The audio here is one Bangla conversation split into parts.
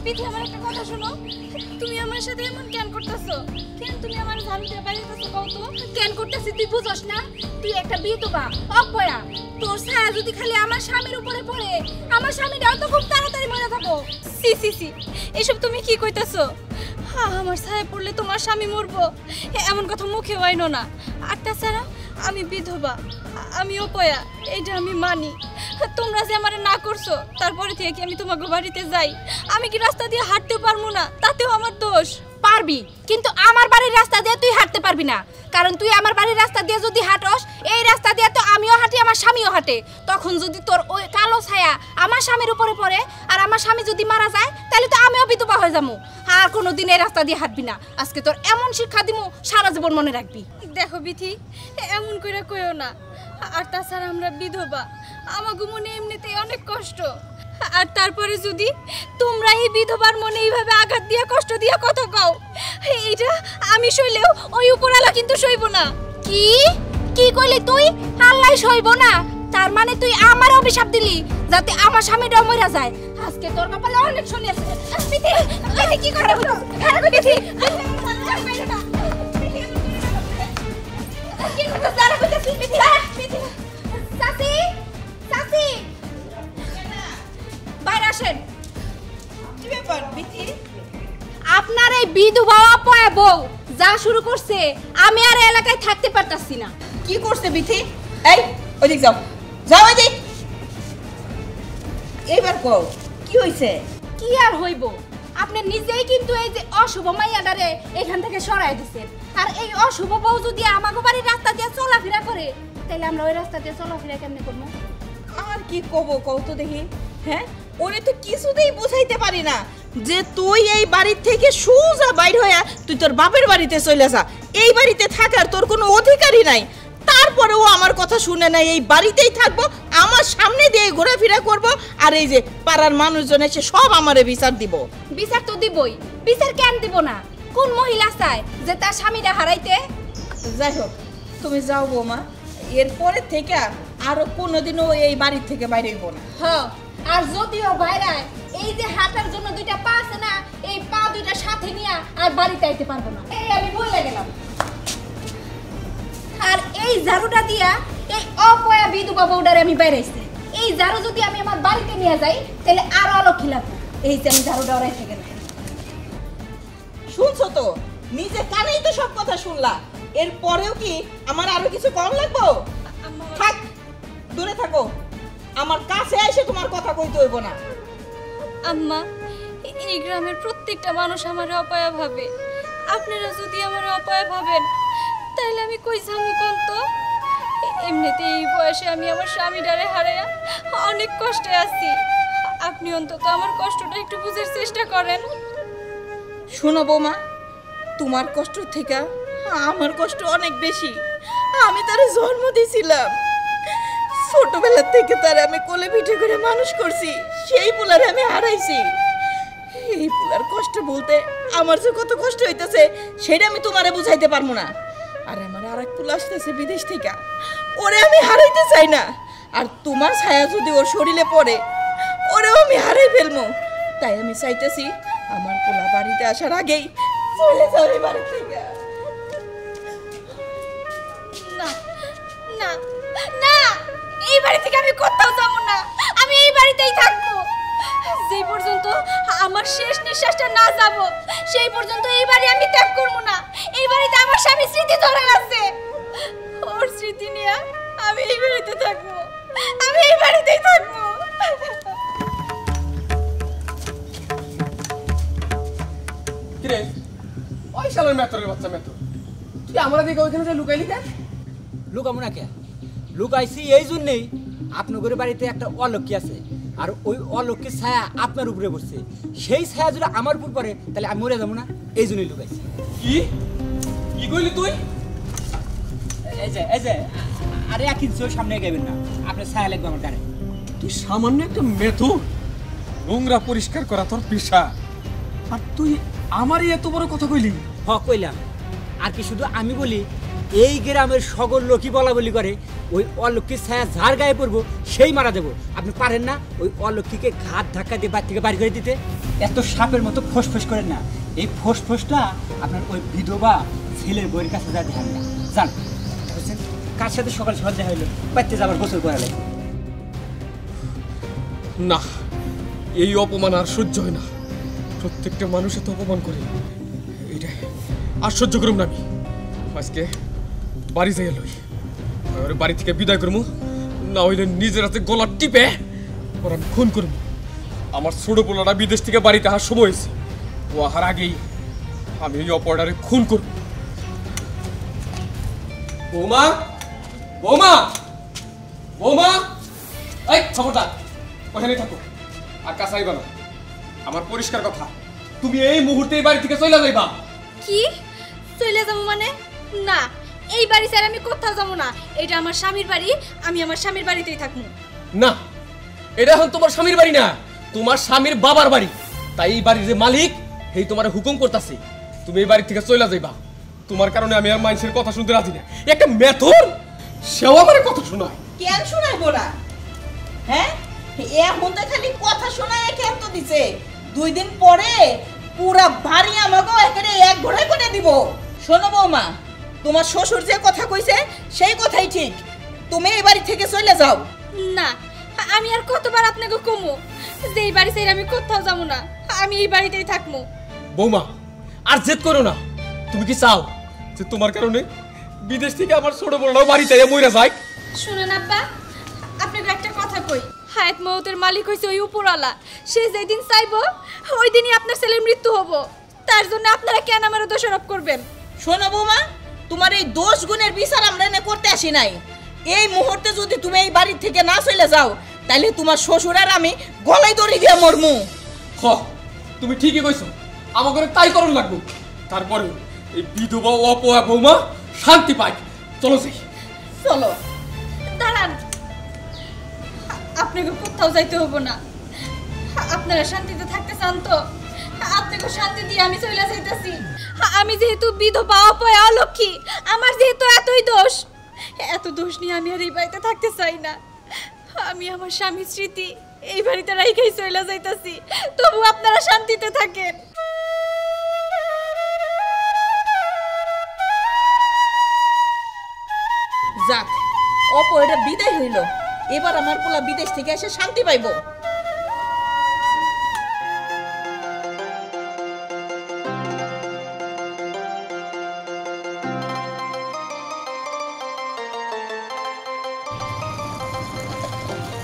বিধি আমার একটা কথা শোনো, তুমি আমার সাথে এমন কেন করতেছো? কেন তুমি আমার জানতে পারিতেছো? কও তো কেন করতেছিস? তুই বুঝছ না? তুই একটা বিধবা অপয়া। তোর ছায়া যদি খালি আমার স্বামীর উপরে পড়ে, আমার স্বামীটাও তো খুব তাড়াতাড়ি মরে যাবো। সি সি সি, এসব তুমি কি কইতাছো? আমার ছায়া পড়লে তোমার স্বামী মরবো, এমন কথা মুখে আইনো না। আর তাছাড়া আমি বিধবা, আমি অপয়া, এটা আমি মানি। তোমরা যে আমারে না করছো, তারপরে থেকে কি আমি তোমাকে বাড়িতে যাই? আমি কি রাস্তা দিয়ে হাঁটতে পারবো না? তাতেও আমার দোষ? পারবি, কিন্তু আমার বাড়ির রাস্তা দিয়ে তুই হাঁটতে পারবি না। কারণ তুই আমার বাড়ির রাস্তা দিয়ে যদি হাঁটস, এই রাস্তা দিয়ে তো আমিও হাঁটি, আমার স্বামীও হাঁটে। তখন যদি তোর ওই কালো ছায়া আমার স্বামীর উপরে পড়ে আর আমার স্বামী যদি মারা যায়, তাহলে তো আমিও বিধবা হয়ে যাবো। আর কোনোদিন এই রাস্তা দিয়ে হাঁটবি না। আজকে তোর এমন শিক্ষা দিমু, সারা জীবন মনে রাখবি। দেখো বিথি, এমন করে কইও না। আর তাছাড়া আমরা বিধবা, আমাগো মনে এমনিতেই অনেক কষ্ট। আর তারপরে যদি তোমরা এই বিধবার মনে এইভাবে আঘাত দিয়া কষ্ট দিয়া কথা কও, এইটা আমি সইলেও ওই উপরওয়ালা কিন্তু সইব না। কি কি কইলি তুই? আল্লাহ সইব না? তার মানে তুই আমার অভিশাপ দিলি যাতে আমার স্বামীটা মরে যায়। আজকে তোর কপালে অনেক শনি আছে। বিথি, বিথি কি করে বলো? বিথি, কি করতে জানা কইতাছিস? বিথি, বিথি, সাসি, সাসি, বাইরে আসেন। কি ব্যাপার বিথি? আপনার এই বিধবা অপয়া বউ যা শুরু করছে, আমি আর এলাকায় থাকতে পারতাছি না। কি করছে বিথি? এই ওদিক যাও, যাও ওদিক। এইবার কও কি হইছে? কি আর হইব? আপনি নিজেই কিন্তু এই যে অশুভ মাইয়াডারে এখান থেকে সরাই দিছেন। আর এই অশুভ বউ যদি আমাগো বাড়ির রাস্তা দিয়ে চলাফেরা করে, তাহলে আমরা ওই রাস্তা দিয়ে চলাফেরা কেমনে করবো? আর কি কব কও তো দেখি। হ্যাঁ, ওরে তো কিছুতেই বুঝাইতে পারি না যে তুই এই বাড়ির থেকে সোজা বাইর হইয়া তুই তোর বাপের বাড়িতে চলে যা। এই বাড়িতে থাকার তোর কোনো অধিকারই নাই। তারপরেও আমার কথা শুনে নাই, এই বাড়িতেই থাকবো, আমার সামনে দিয়ে ঘোরাফেরা করব। আর এই যে পাড়ার মানুষজন এসে সব আমারে বিচার দিব। বিচার তো দিবই, বিচার কেন দিব না? কোন মহিলা চায় যে তার স্বামীরা হারাইতে? যাই হোক, তুমি যাও বৌমা, এরপরে থেকে আরো কোনোদিনও এই বাড়ির থেকে বাইরে হইব না। হ্যাঁ, আর যদিও বাইরায় এই যে হাঁটার জন্য দুইটা পা আছে না, এই পা দুইটা সাথে নিয়ে আর বাড়িতে আইতে পারবো না, এই আমি বলে গেলাম। আর এই ঝাড়ুটা দিয়া এই অপয়া বিধবা বউডারে আমি বাইরেছি। এই ঝাড়ু যদি আমি আমার বাড়িতে নিয়ে যাই, তাহলে আরো অলক্ষী লাগবে। এই যে আমি ঝাড়ুটা ওরাইতে গেলাম। শুনছো তো, নিজে কানেই তো সব কথা শুনলা। এরপরেও কি আমার আরো কিছু কম লাগবো? থাক, দূরে থাকো, আমার কাছে এসে তোমার কথা কইতে হইব না। আম্মা, এই গ্রামের প্রত্যেকটা মানুষ আমার অপয়া ভাবে। আপনারা যদি আমার অপয়া ভাবেন, তাহলে আমি কই যাবো কোন তো? এমনিতে এই বয়সে আমি আমার স্বামীটারে হারাইয়া অনেক কষ্টে আছি। আপনি অন্তত আমার কষ্টটা একটু বুঝার চেষ্টা করেন। শোনো বৌমা, তোমার কষ্ট থেকে আমার কষ্ট অনেক বেশি। আমি তারে জন্ম দিয়েছিলাম, ছোটবেলা থেকে তারে আমি কোলে পিঠে করে মানুষ করছি। সেই পুলারে আমি হারাইছি। এই পুলার কষ্ট বলতে আমার যে কত কষ্ট হইতেছে সেটা আমি তোমারে বুঝাইতে পারবো না। আর আমার আরেক পুলা আসতেছে বিদেশ থেকে, ওরে আমি হারাইতে চাই না। আর তোমার ছায়া যদি ওর শরীরে পড়ে, ওরেও আমি হারাই ফেলবো। তাই আমি চাইতেছি আমার পোলা বাড়িতে আসার আগেই চলে যাবে বাড়ি থেকে। না না না, এই বাড়ি থেকে আমি কোথাও যাবো না। আমি এই বাড়িতেই থাকবো। যেই পর্যন্ত আমার শেষ নিঃশ্বাসটা না যাবো, সেই পর্যন্ত এই বাড়ি আমি ত্যাগ করবো না। এই বাড়িতে আমার স্বামী স্মৃতি ধরে আছে, ওর স্মৃতি নিয়ে আমি এই বাড়িতে থাকবো। আমি এই বাড়িতেই থাকবো। কিরে, ওই শালার মেতরের বাচ্চা মেতর, তুই আমরা দিকে ওইখানে যে লুকাইলি কেন? লুকাবো না কে? লুকাইছি এই জন্যেই, আপনার বাড়িতে একটা অলক্ষী আছে, আর ওই অলক্ষীর ছায়া আপনার উপরে পড়ছে। সেই ছায়া যদি আমার উপর পড়ে, তাহলে আমি মরে যাবো না, এই জন্যই লুকাইছি। কি কি কইলি তুই? এই যে আরে একই সামনে গাইবেন না, আপনার ছায়া লাগবে আমার গাড়ি। তুই সামান্য একটা মেথর, নোংরা পরিষ্কার করা তোর পেশা, আর তুই আমারই এত বড় কথা কইলি? হ কইলাম। আর কি শুধু আমি বলি, এই গ্রামের সকল লোকই বলা বলি করে ওই অলক্ষীর ছায়া যার গায়ে পড়বো সেই মারা দেবো। আপনি পারেন না ওই অলক্ষীকে ঘাট ধাক্কা দিয়ে বাড়ি থেকে বাড়ি করে দিতে? এত সাপের মতো ফোঁস করেন না। এই ফোঁসটা আপনার ওই বিধবা ছেলের বইয়ের কাছে যা ধ্যান না জান বুঝছেন। কার সাথে সকাল সকাল দেখা হইলো বাড়িতে যাবার গোসল করালে? না, এই অপমান আর সহ্য হয় না। প্রত্যেকটা মানুষ এত অপমান করে, এইটা আর সহ্য করুম না আমি। আজকে বাড়ি যাই লই, ওর বাড়ি থেকে বিদায় করবো, না হইলে নিজের হাতে গলা টিপে ওর আমি খুন করবো। আমার ছোট পোলাটা বিদেশ থেকে বাড়িতে আসার সময় হয়েছে, ও আহার আগেই আমি এই অপরাধে খুন করব। বৌমা, বৌমা, বৌমা, এই খবরদার ওখানে থাকো, আর কাছে আইবা না। আমার পরিষ্কার কথা, তুমি এই মুহূর্তে এই বাড়ি থেকে চলে যাইবা। কি চলে যাবো মানে? না, এই বাড়ি ছেড়ে আমি কোথাও যাবো না। এটা আমার স্বামীর বাড়ি, আমি আমার স্বামীর বাড়িতেই থাকবো। না, এটা এখন তোমার স্বামীর বাড়ি না, তোমার স্বামীর বাবার বাড়ি। তাই এই বাড়ির যে মালিক সেই তোমার হুকুম করতেছে তুমি এই বাড়ি থেকে চলে যাইবা। তোমার কারণে আমি আর মানুষের কথা শুনতে রাজি না। একটা মেথর সেও আমার কথা শোনায়। কেন শোনায় বোরা? হ্যাঁ, এখন তো খালি কথা শোনায় কেন তো দিছে। 2 দিন পরে পুরা বাড়ি আমাকে এখানে এক ঘোড়ায় করে দিব। শোনো বৌমা, তোমার শ্বশুর যে কথা কইছে সেই কথাই ঠিক। তুমি এই বাড়ি থেকে চলে যাও। না, আমি আর কতবার আপনাকে কমো যে এই বাড়ি ছেড়ে আমি কোথাও যাবো না, আমি এই বাড়িতেই থাকবো। বৌমা, আর জেদ করো না। তুমি কি চাও যে তোমার কারণে বিদেশ থেকে আমার ছোট বড়রাও বাড়িতে মইরা যায়? শুনুন আব্বা, আপনাকে একটা কথা কই। হায়াত মৌতের মালিক হইছে ওই উপরওয়ালা। সে যেদিন চাইবো ওই দিনই আপনার ছেলের মৃত্যু হবো। তার জন্য আপনারা কেন আমার দোষারোপ করবেন? শোনো বৌমা, তোমার এই দোষ গুণের বিচার আমরা এনে করতে আসি নাই। এই মুহূর্তে যদি তুমি এই বাড়ি থেকে না চলে যাও, তাহলে তোমার শ্বশুর আর আমি গলায় দড়ি দিয়ে মরমু। হ, তুমি ঠিকই কইছো, আমাকে তাই করণ লাগবো। তারপরে এই বিধবা অপয়া বৌমা শান্তি পায়। চলো যাই। চলো। দাঁড়ান, আপনাকে কোথাও যাইতে হবো না। আপনারা শান্তিতে থাকতে চান তো? আপনাকে শান্তি দিয়ে আমি চলে যাইতেছি। আমি যেহেতু বিধবা অপয়া অলক্ষী, আমার যেহেতু এতই দোষ, এত দোষ নিয়ে আমি আর এই বাড়িতে থাকতে চাই না। আমি আমার স্বামীর স্মৃতি এই বাড়িতে রাইখাই চলে যাইতেছি। তবু আপনারা শান্তিতে থাকেন। যাক, অপয়টা বিদায় হইল। এবার আমার পোলা বিদেশ থেকে এসে শান্তি পাইবো।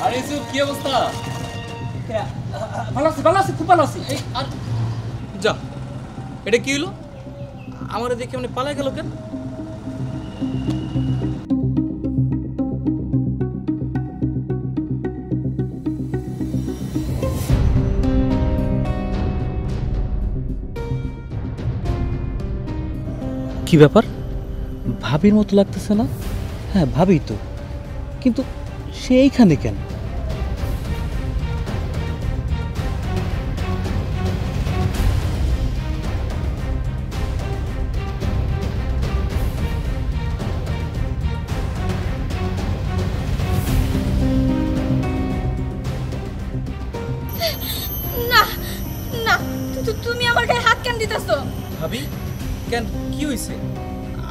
আরে ইসুফ, কি অবস্থা? ভালো আছি, খুব ভালো আছি। আর যা, এটা কি হলো? আমার দেখে মানে পালাই গেল কেন? কি ব্যাপার? ভাবির মতো লাগতেছে না? হ্যাঁ, ভাবি তো, কিন্তু সে এইখানে কেন? না না, তুমি আমার গায়ে হাত কেন দিতেছো? ভাবি কেন, কি হয়েছে?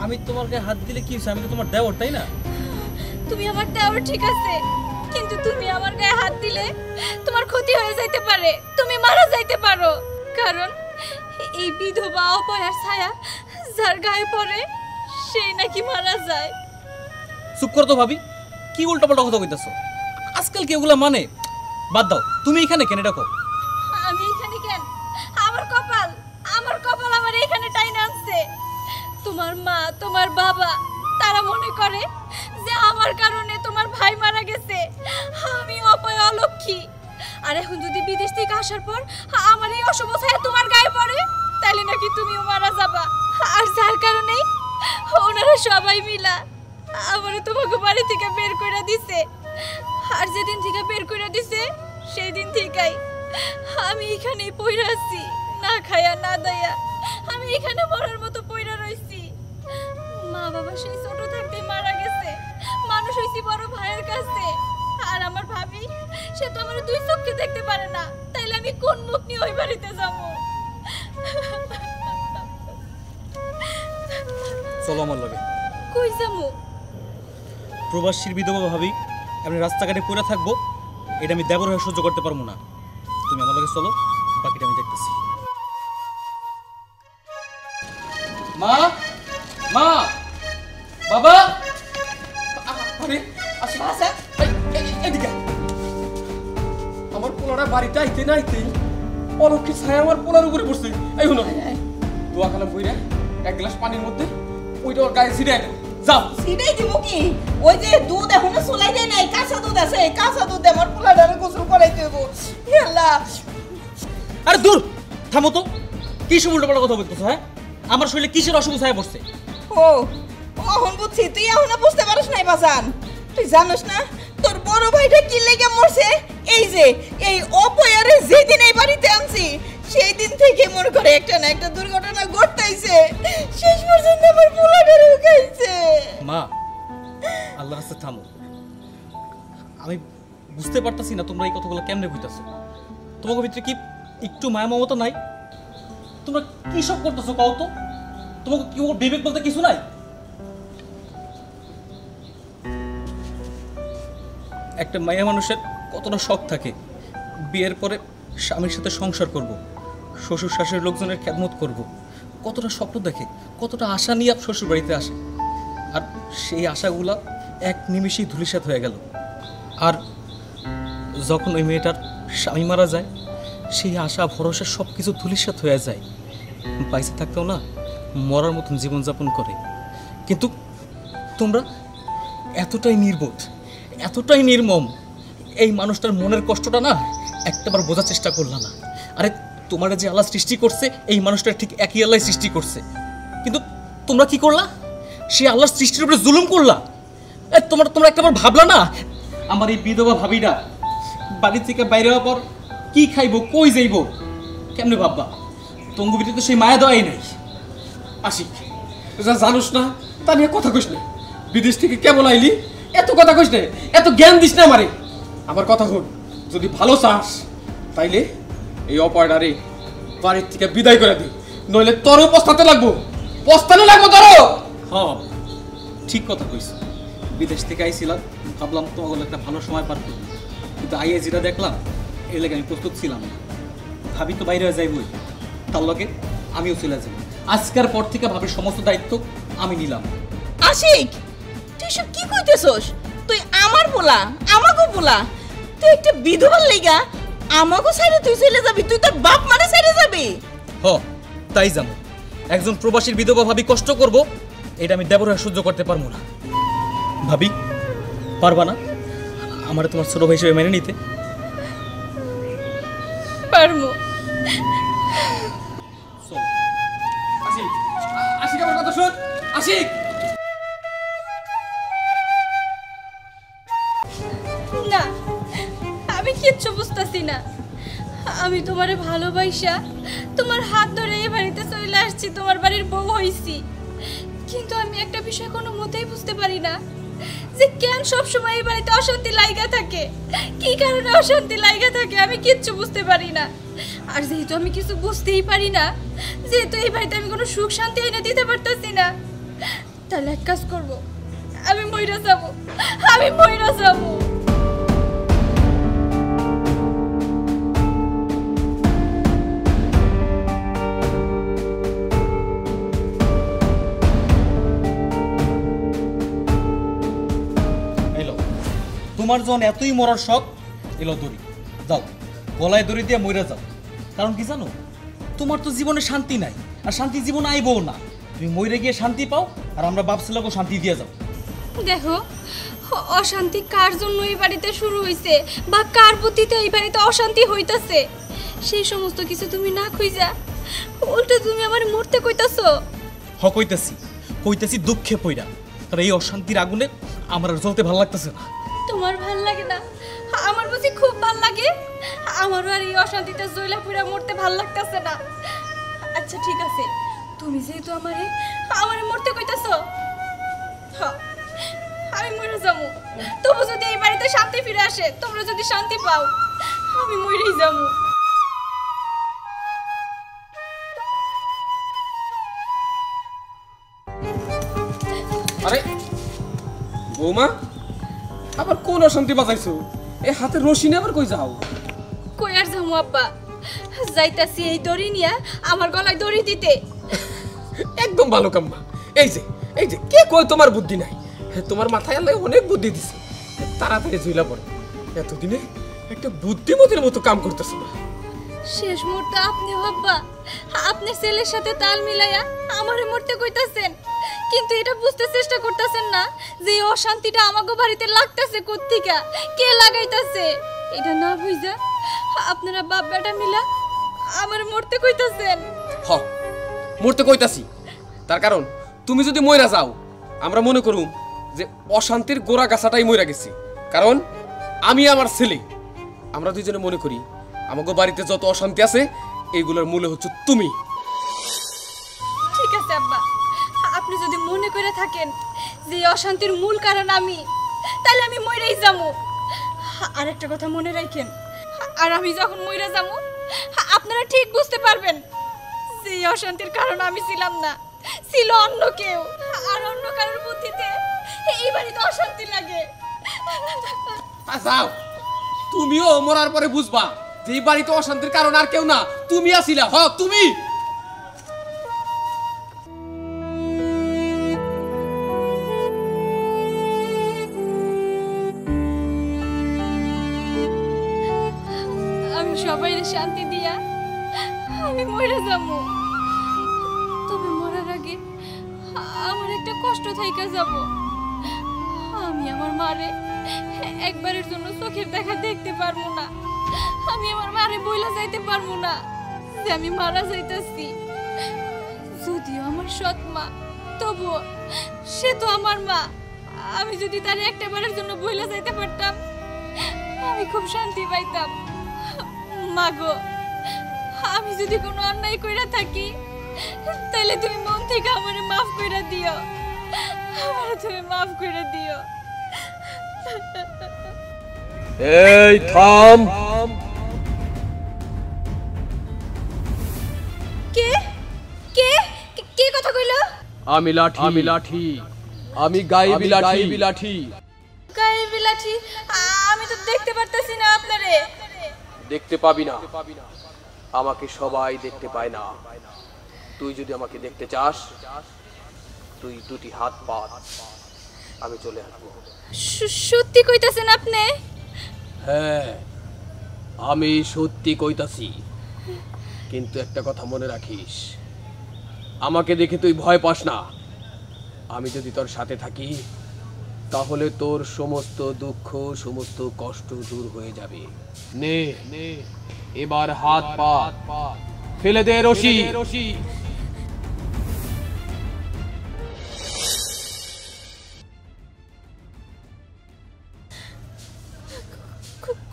আমি তোমার গায়ে হাত দিলে কি হয়েছে? আমি তো তোমার দেওর, তাই না? তুমি আমার দেওর ঠিক আছে, কিন্তু তুমি আমার গায়ে হাত দিলে তোমার ক্ষতি হয়ে যাইতে পারে, তুমি মারা যাইতে পারো। কারণ এই বিধবা অপয়ার ছায়া যার গায়ে পড়ে সেই নাকি মারা যায়। চুপ করো তো ভাবি, কি উল্টাপাল্টা কথা কইতাছো? আজকাল কি ওগুলা মানে? বাদ দাও, তুমি এখানে কেন এটা কও? আমি এখানে কেন? আমার কপাল আমার এখানে টাইনে আনছে। তোমার মা, তোমার বাবা, তারা মনে করে যে আমার কারণে তোমার ভাই মারা গেছে, আমি অপয়া অলক্ষী। আর এখন যদি বিদেশ থেকে আসার পর আমার এই অশুভ ছায়া তোমার গায়ে পড়ে, তাহলে নাকি তুমিও মারা যাবা। আর যার কারণে ওনারা সবাই মিলা আমারে তোমাকে বাড়ি থেকে বের করে দিছে। আর যেদিন থেকে বের করে দিছে সেই দিন থেকেই আমি এখানেই পইরা আছি, না খায়া না দায়া আমি এখানে মরার মতো পইরা রইছি। মা বাবা সেই ছোট থাকতে মারা গেছে, মানুষ হইছি বড় ভাইয়ের কাছে। আর আমার ভাবি সে তো আমার দুই চোখে দেখতে পারে না, তাইলে আমি কোন মুখ নিয়ে ওই বাড়িতে যাব? চলো আমার লগে। কই যাবো? প্রবাসীর বিধবা ভাবি আপনি রাস্তাঘাটে পড়ে থাকবো, এটা আমি দেবর হয়ে সহ্য করতে পারবো না। তুমি আমার লগে চলো, বাকিটা আমি দেখতেছি। মা, মা, বাবা, আরে আসি হাসান এদিকে। আমার পোলাটা বাড়িতে আইতে না আইতেই অলক্ষী ছায়া আমার পোলার উপরে পড়ছে। এই হলো দোয়া কালাম বইরা এক গ্লাস পানির মধ্যে ওইটা ওর গায়ে ছিটাই দাও। যাও। সিনেই দিব কি? ওই যে দুধ এখনো চুলাই দেয় নাই, কাঁচা দুধ আছে, কাঁচা দুধ আমার পোলাটারে গোসল করাইতে হইব। হে আল্লাহ! আরে দূর থামো তো, কি সব উল্টোপাল্টা কথা বলতেছো? হ্যাঁ, আমার শরীরে কিসের অসুখ ছায়া পড়ছে? ও এখন বুঝছি, তুই এখনো বুঝতে পারিস নাই বাজান। তুই জানোস না তোর বড় ভাইটা কি লেগে মরছে? এই যে এই অপয়ারে যেদিন এই বাড়িতে আনছি সেই দিন থেকে মনে করে একটা না একটা দুর্ঘটনা ঘটতেইছে। শেষ পর্যন্ত আমার পোলাটারে খাইছে। মা, আল্লাহর রাস্তায় থামো। আমি বুঝতে পারতাছি না তোমরা এই কথাগুলো কেমনে কইতাছো। তোমাকে ভিতরে কি একটু মায়া মমতা নাই? তোমরা কি সব করতেছো কও তো? তোমাকে কি ওর বিবেক বলতে কিছু নাই? একটা মায়া মানুষের কতটা শখ থাকে, বিয়ের পরে স্বামীর সাথে সংসার করব, শ্বশুর শাশুড়ির লোকজনের খেদমত করব, কতটা স্বপ্ন দেখে, কতটা আশা নিয়ে শ্বশুর বাড়িতে আসে। আর সেই আশাগুলা এক নিমিষেই ধূলিসাৎ হয়ে গেল। আর যখন ওই মেয়েটার স্বামী মারা যায়, সেই আশা ভরসা সব কিছু ধূলিসাৎ হয়ে যায়। বাইসে থাকতেও না মরার মতন জীবনযাপন করে। কিন্তু তোমরা এতটাই নির্বোধ, এতটাই নির্মম, এই মানুষটার মনের কষ্টটা না একটাবার বোঝার চেষ্টা করলা না। আরে তোমার যে আল্লাহ সৃষ্টি করছে, এই মানুষটা ঠিক একই আল্লাহ সৃষ্টি করছে, কিন্তু তোমরা কি করলা? সে আল্লাহর সৃষ্টির উপরে জুলুম করলা। তোমরা একটাবার ভাবলা না আমার এই বিধবা ভাবিটা বাড়ি থেকে বাইরে হওয়ার পর কি খাইবো, কই যাইবো, কেমনে ভাববা? তঙ্গু ভিতরে তো সেই মায়া দেওয়াই নাই। আশিক, যা জানোস না তা নিয়ে কথা কইস না। বিদেশ থেকে কেমন আইলি এত কথা কইস না, এত জ্ঞান দিস না আমারে। আমার কথা হল, যদি ভালো চাস তাইলে এই অপয়ডারে বাড়ির থেকে বিদায় করে দে, নইলে তোরও পস্তাতে লাগবো, পস্তানো লাগবো তোরও। হ্যাঁ, ঠিক কথা কইছো। বিদেশ থেকে আইছিলাম, ভাবলাম তোমাগুলো একটা ভালো সময় পার করবো, কিন্তু আইয়ে যেটা দেখলাম এর লেগে আমি প্রস্তুত ছিলাম না। ভাবি তো বাইরে যাইবই, তার লগে আমিও চলে যাবো। আজকের পর থেকে ভাবির সমস্ত দায়িত্ব আমি নিলাম। আশিক, তুই সব কি কইতেছস? তুই আমার পোলা, আমাগো পোলা, তুই একটা বিধবার লাইগা আমাগো সাইডে তুই চলে যাবি? তুই তোর বাপ মারে সাইডে যাবি? হ, তাই যাবো। একজন প্রবাসীর বিধবা ভাবি কষ্ট করব, এটা আমি দেবর হয়ে সহ্য করতে পারবো না। ভাবি, পারবা না আমার তোমার ছোট ভাই হিসেবে মেনে নিতে? পারমু। আশিক, আশিক আমার কথা শোন। আশিক, না, আমি কিচ্ছু বুঝতাছি না। আমি তোমারে ভালোবাসা তোমার হাত ধরে এই বাড়িতে চলে আসছি, তোমার বাড়ির বউ হইছি, কিন্তু আমি একটা বিষয় কোনো মতেই বুঝতে পারি না যে কেন সবসময় এই বাড়িতে অশান্তি লাইগা থাকে, কি কারণে অশান্তি লাইগা থাকে, আমি কিচ্ছু বুঝতে পারি না। আর যেহেতু আমি কিছু বুঝতেই পারি না, যেহেতু এই বাড়িতে আমি কোনো সুখ শান্তি এনে দিতে পারতাছি না, তাহলে এক কাজ করবো, আমি মইরা যাবো, আমি মইরা যাবো। তোমার যখন এতই মরার শখ, এলো দড়ি, যাও গলায় দড়ি দিয়ে মরে যাও। কারণ কি জানো, তোমার তো জীবনে শান্তি নাই, আর শান্তি জীবনে আইবও না। তুমি মরে গিয়ে শান্তি পাও, আর আমরা বাপ ছেলেকে শান্তি দিয়ে যাও। দেখো, অশান্তি কার জন্য এই বাড়িতে শুরু হইছে বা কার প্রতিতে এই বাড়িতে অশান্তি হইতাছে, সেই সমস্ত কিছু তুমি না খুঁজা উল্টো তুমি আমার মরতে কইতাছো। কইতাছি দুঃখে পইরা, কারণ এই অশান্তির আগুনে আমার আর জ্বলতে ভালো লাগতেছে না। তোমার ভাল লাগে না, আমার বুঝি খুব ভাল লাগে। আমারও আর এই অশান্তিতে জ্বলা পুরা মরতে ভাল লাগতেছে না। আচ্ছা ঠিক আছে, তুমি যেহেতু আমারে মরতে কইতাছো, আমি মরে যাবো, তবু যদি এই বাড়িতে শান্তি ফিরে আসে, তোমরা যদি শান্তি পাও, আমি মরেই যাবো। আরে বৌমা, আবার কোন অশান্তি বাজাইছো? এই হাতে রশি নিয়ে আবার কই যাও? কই আর যাবো আব্বা, যাইতাছি এই দড়ি নিয়ে আমার গলায় দড়ি দিতে। একদম ভালো কাম্মা। এই যে কে কই তোমার বুদ্ধি নাই? তোমার মাথায় আল্লাহ অনেক বুদ্ধি দিছে, তাড়াতাড়ি ঝুলা পড়ো। এতদিনে একটা বুদ্ধিমতির মতো কাম করতেছো না। শেষ মুহূর্তে আপনি আব্বা, আপনি ছেলের সাথে তাল মিলাইয়া আমারে মরতে কইতাছেন, কিন্তু এটা বুঝতে চেষ্টা করতেছেন না যে এই অশান্তিটা আমাগো বাড়িতে লাগতেছে কোত্থেকে, কে লাগাইতাছে। এটা না বুঝা আপনারা বাপ বেটা মিলা আমারে মরতে কইতাছেন। হ, মরতে কইতাছি, তার কারণ তুমি যদি মইরা যাও, আমরা মনে করুম যে অশান্তির গোড়া গাছাটাই মইরা গেছে। কারণ আমি আমার ছেলে, আমরা দুইজনে মনে করি আমাগো বাড়িতে যত অশান্তি আছে এইগুলোর মূলে হচ্ছে তুমি। ঠিক আছে আব্বা, আপনি যদি মনে করে থাকেন যে এই অশান্তির মূল কারণ আমি, তাহলে আমি মইরাই যাবো। আর একটা কথা মনে রাখেন, আর আমি যখন মইরা যাবো, আপনারা ঠিক বুঝতে পারবেন যে এই অশান্তির কারণ আমি ছিলাম না, ছিল অন্য কেউ। আর অন্য কারোর বুদ্ধিতে এই বাড়িতে অশান্তি লাগে। যাও, তুমিও মরার পরে বুঝবা যে এই বাড়িতে অশান্তির কারণ আর কেউ না, তুমি আছিলা। হ, তুমি। আমি সবাইরে শান্তি দিয়া আমি মরে যাবো, তবে মরার আগে আমার একটা কষ্ট থাইকা যাব। আমি আমার মারে একবারের জন্য চোখের দেখা দেখতে পারবো না, আমি আমার মারে বইলা যাইতে পারবো না যে আমি মারা যাইতাছি। যদিও আমার সৎ মা, তবুও সে তো আমার মা। আমি যদি তার একটাবারের জন্য বইলা যাইতে পারতাম, আমি খুব শান্তি পাইতাম। মাগো, আমি যদি কোনো অন্যায় কইরা থাকি, তাহলে তুমি মন থেকে আমারে মাফ কইরা দিও, আমারে তুমি মাফ কইরা দিও। এই থাম। কে কে কে কথা কইলো? আমি লাঠি, আমি গায়েবী লাঠি। গায়েবী লাঠি? আমি তো দেখতে পারতাছি না আপনারে। দেখতে পাবি না, আমাকে সবাই দেখতে পায় না। তুই যদি আমাকে দেখতে চাস, তুই দুটি হাত পাত, আমি চলে আসবো। সত্যি কইতাছেন আপনি? হ্যাঁ, আমি সত্যি কইতাছি, কিন্তু একটা কথা মনে রাখিস, আমাকে দেখে তুই ভয় পাস না। আমি যদি তোর সাথে থাকি, তাহলে তোর সমস্ত দুঃখ, সমস্ত কষ্ট দূর হয়ে যাবে। নে এবার হাত পা ফেলে দে রশি।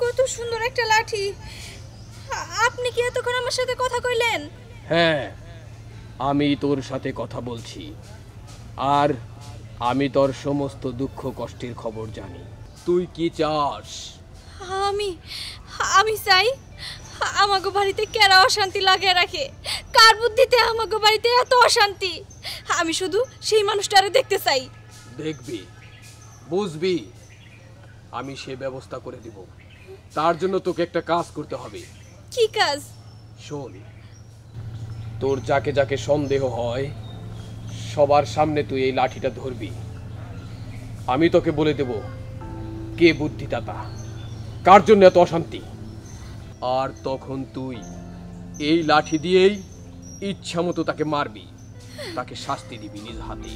কত সুন্দর একটা লাঠি। আপনি কি এতক্ষণ আমার সাথে কথা কইলেন? হ্যাঁ, আমি তোর সাথে কথা বলছি, আর আমি তোর সমস্ত দুঃখ কষ্টের খবর জানি। তুই কি চাস? আমি চাই আমাগো বাড়িতে কেরা অশান্তি লাগিয়ে রাখে, কার বুদ্ধিতে আমাগো বাড়িতে এত অশান্তি। আমি শুধু সেই মানুষটারে দেখতে চাই। দেখবি, বুঝবি, আমি সে ব্যবস্থা করে দিব। তার জন্য তোকে একটা কাজ করতে হবে। কি কাজ? শোন, তোর যাকে যাকে সন্দেহ হয়, সবার সামনে তুই এই লাঠিটা ধরবি। আমি তোকে বলে দেব কে বুদ্ধিদাতা, কার জন্য এত অশান্তি। আর তখন তুই এই লাঠি দিয়েই ইচ্ছা মতো তাকে মারবি, তাকে শাস্তি দিবি নিজ হাতে।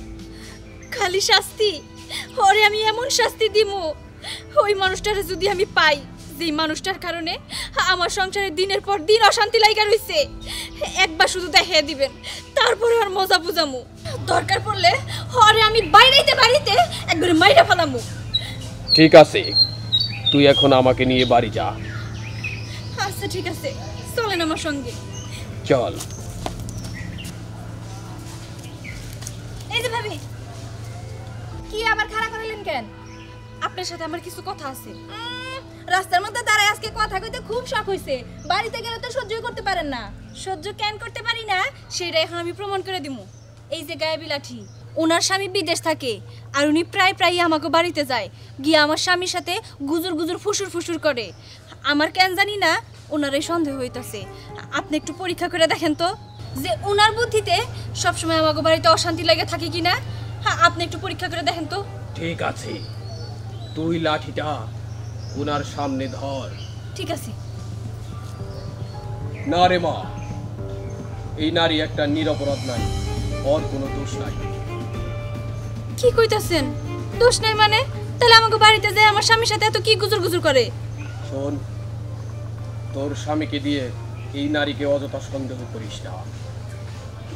খালি শাস্তি? ওরে আমি এমন শাস্তি দিমু, ওই মানুষটারে যদি আমি পাই, যে মানুষটার কারণে আমার সংসারে দিনের পর দিন অশান্তি লাগা রইছে, একবার শুধু দেখিয়ে দিবেন, তারপরে আর মজা বুঝামু। দরকার পড়লে ওরে আমি বাইরেতে বাড়িতে একবারে মাইরা ফেলামু। ঠিক আছে, তুই এখন আমাকে নিয়ে বাড়ি যা। আচ্ছা ঠিক আছে, চলেন আমার সঙ্গে। চল। এই যে ভাবি, কি আবার খাড়া করালেন কেন? আপনার সাথে আমার কিছু কথা আছে। রাস্তার মধ্যে দাঁড়ায় আজকে কথা কইতে খুব শখ হইছে, বাড়িতে গেলে তো সহ্যই করতে পারেন না। সহ্য কেন করতে পারি না সেটা এখন আমি প্রমাণ করে দিমু। এই যে গায়েবী লাঠি, ওনার স্বামী বিদেশ থাকে আর উনি প্রায় প্রায় আমাকে বাড়িতে যায়, গিয়ে আমার স্বামীর সাথে গুজুর গুজুর ফুসুর ফুসুর করে। আমার কেন জানি না ওনার এই সন্দেহ হইতাছে। আপনি একটু পরীক্ষা করে দেখেন তো যে ওনার বুদ্ধিতে সবসময় আমাকে বাড়িতে অশান্তি লেগে থাকে কিনা। হ্যাঁ, আপনি একটু পরীক্ষা করে দেখেন তো। ঠিক আছে, তুই লাঠিটা ওনার সামনে ধর। ঠিক আছে। না রে মা, এই নারী একটা নিরপরাধ নারী, ওর কোনো দোষ নাই। কি কইতাছেন? দোষ নাই মানে? তাহলে আমাকে বাড়িতে যায় আমার স্বামীর সাথে এত কি গুজুর গুজুর করে? শোন, তোর স্বামীকে দিয়ে এই নারীকে অযথা সন্দেহ করিস না।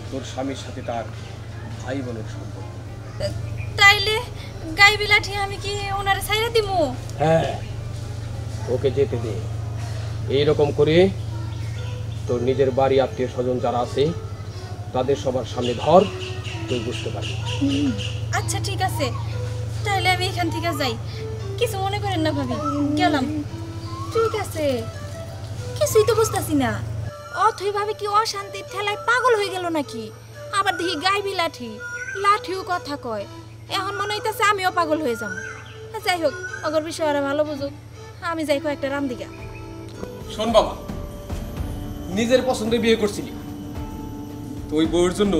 তোর স্বামীর সাথে তার ভাই বোনের সম্পর্ক। তাইলে গায়েবী লাঠি আমি কি ওনারে ছাইরা দিমু? হ্যাঁ, ওকে যেতে দে। এইরকম করে তোর নিজের বাড়ি আত্মীয় স্বজন যারা আছে তাদের সবার সামনে ধর, তুই বুঝতে পারবি। আচ্ছা ঠিক আছে, তাহলে আমি এখান থেকে যাই। কিছু মনে করেন না ভাবি, গেলাম। ঠিক আছে, কিছুই তো বুঝতাছি না। অথই ভাবে কি অশান্তির ঠেলায় পাগল হয়ে গেল নাকি? আবার দেখি গাইবি লাঠি, লাঠিও কথা কয়। এখন মনে হইতাছে আমিও পাগল হয়ে যাবো। যাই হোক, অগর বিষয় ওরা ভালো বুঝুক, আমি যাই কয়েকটা রাম দিগা। শোন বাবা, নিজের পছন্দে বিয়ে করছিলি, তো ওই বউয়ের জন্য